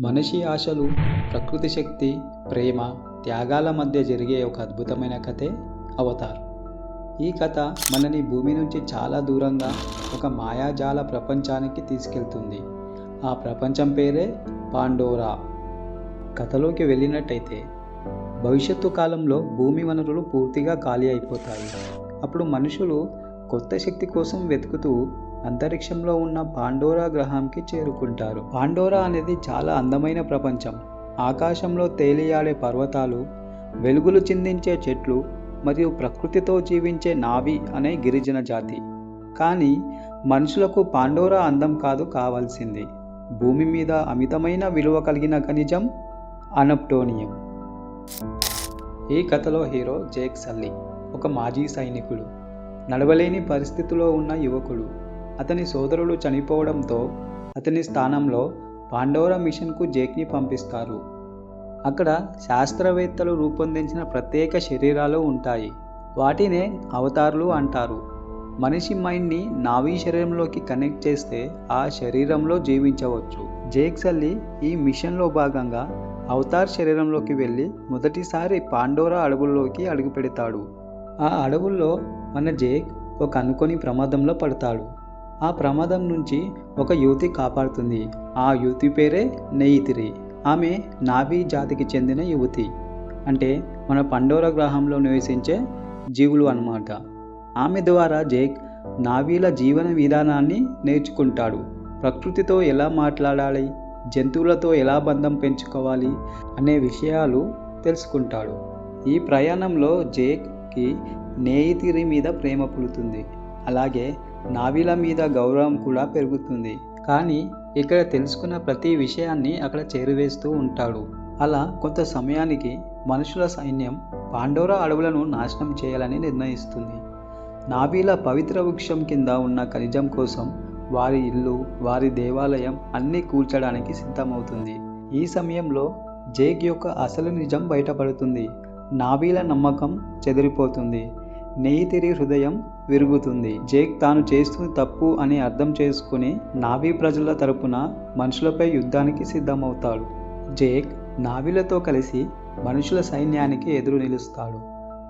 మనిషి ఆశలు, ప్రకృతి శక్తి, ప్రేమ, త్యాగాల మధ్య జరిగే ఒక అద్భుతమైన కథే 'అవతార్'. ఈ కథ మనని భూమి నుంచి చాలా దూరంగా ఒక మాయాజాల ప్రపంచానికి తీసుకెళ్తుంది. ఆ ప్రపంచం పేరే పాండోరా. కథలోకి వెళ్ళినట్టయితే, భవిష్యత్తు కాలంలో భూమి వనరులు పూర్తిగా ఖాళీ అయిపోతాయి. అప్పుడు మనుషులు కొత్త శక్తి కోసం వెతుకుతూ అంతరిక్షంలో ఉన్న పాండోరా గ్రహానికి చేరుకుంటారు. పాండోరా అనేది చాలా అందమైన ప్రపంచం. ఆకాశంలో తేలియాడే పర్వతాలు, వెలుగులు చిందించే చెట్లు మరియు ప్రకృతితో జీవించే నావి అనే గిరిజన జాతి. కానీ మనుషులకు పాండోరా అందం కాదు కావాల్సింది, భూమి మీద అమితమైన విలువ కలిగిన ఖనిజం అనప్టోనియం. ఈ కథలో హీరో జేక్ సల్లీ ఒక మాజీ సైనికుడు, నడవలేని పరిస్థితిలో ఉన్న యువకుడు. అతని సోదరుడు చనిపోవడంతో అతని స్థానంలో పాండోరా మిషన్కు జేక్ని పంపిస్తారు. అక్కడ శాస్త్రవేత్తలు రూపొందించిన ప్రత్యేక శరీరాలు ఉంటాయి. వాటినే అవతార్లు అంటారు. మనిషి మైండ్ని నావీ శరీరంలోకి కనెక్ట్ చేస్తే ఆ శరీరంలో జీవించవచ్చు. జేక్ సల్లీ ఈ మిషన్లో భాగంగా అవతార్ శరీరంలోకి వెళ్ళి మొదటిసారి పాండోరా అడవుల్లోకి అడుగుపెడతాడు. ఆ అడవుల్లో మన జేక్ ఒక అనుకోని ప్రమాదంలో పడతాడు. ఆ ప్రమాదం నుంచి ఒక యువతి కాపాడుతుంది. ఆ యువతి పేరే నెయితిరి. ఆమె నావీ జాతికి చెందిన యువతి, అంటే మన పాండోరా గ్రహంలో నివసించే జీవులు అన్నమాట. ఆమె ద్వారా జేక్ నావీల జీవన విధానాన్ని నేర్చుకుంటాడు. ప్రకృతితో ఎలా మాట్లాడాలి, జంతువులతో ఎలా బంధం పెంచుకోవాలి అనే విషయాలు తెలుసుకుంటాడు. ఈ ప్రయాణంలో జేక్కి నెయితిరి మీద ప్రేమ పుడుతుంది. అలాగే నావీల మీద గౌరవం కూడా పెరుగుతుంది. కానీ ఇక్కడ తెలుసుకున్న ప్రతి విషయాన్ని అక్కడ చేరువేస్తూ ఉంటాడు. అలా కొంత సమయానికి మనుషుల సైన్యం పాండోరా అడవులను నాశనం చేయాలని నిర్ణయిస్తుంది. నావీల పవిత్ర వృక్షం కింద ఉన్న ఖనిజం కోసం వారి ఇల్లు, వారి దేవాలయం అన్నీ కూల్చడానికి సిద్ధమవుతుంది. ఈ సమయంలో జేక్ యొక్క అసలు నిజం బయటపడుతుంది. నావీల నమ్మకం చెదిరిపోతుంది. నెయితిరి హృదయం విరుగుతుంది. జేక్ తాను చేస్తుంది తప్పు అని అర్థం చేసుకుని నావీ ప్రజల తరపున మనుషులపై యుద్ధానికి సిద్ధమవుతాడు. జేక్ నావీలతో కలిసి మనుషుల సైన్యానికి ఎదురు నిలుస్తాడు.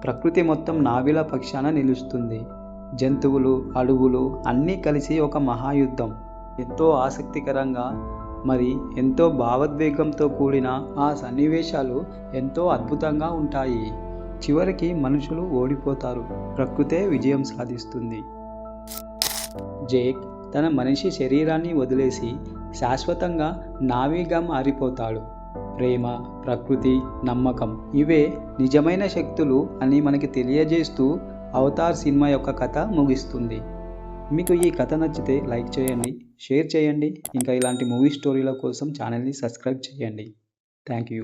ప్రకృతి మొత్తం నావీల పక్షాన నిలుస్తుంది. జంతువులు, అడవులు అన్నీ కలిసి ఒక మహాయుద్ధం. ఎంతో ఆసక్తికరంగా మరి ఎంతో భావోద్వేగంతో కూడిన ఆ సన్నివేశాలు ఎంతో అద్భుతంగా ఉంటాయి. చివరికి మనుషులు ఓడిపోతారు, ప్రకృతే విజయం సాధిస్తుంది. జేక్ తన మనిషి శరీరాన్ని వదిలేసి శాశ్వతంగా నావీగా మారిపోతాడు. ప్రేమ, ప్రకృతి, నమ్మకం ఇవే నిజమైన శక్తులు అని మనకి తెలియజేస్తూ అవతార్ సినిమా యొక్క కథ ముగిస్తుంది. మీకు ఈ కథ నచ్చితే లైక్ చేయండి, షేర్ చేయండి. ఇంకా ఇలాంటి మూవీ స్టోరీల కోసం ఛానల్ని సబ్స్క్రైబ్ చేయండి. Thank you.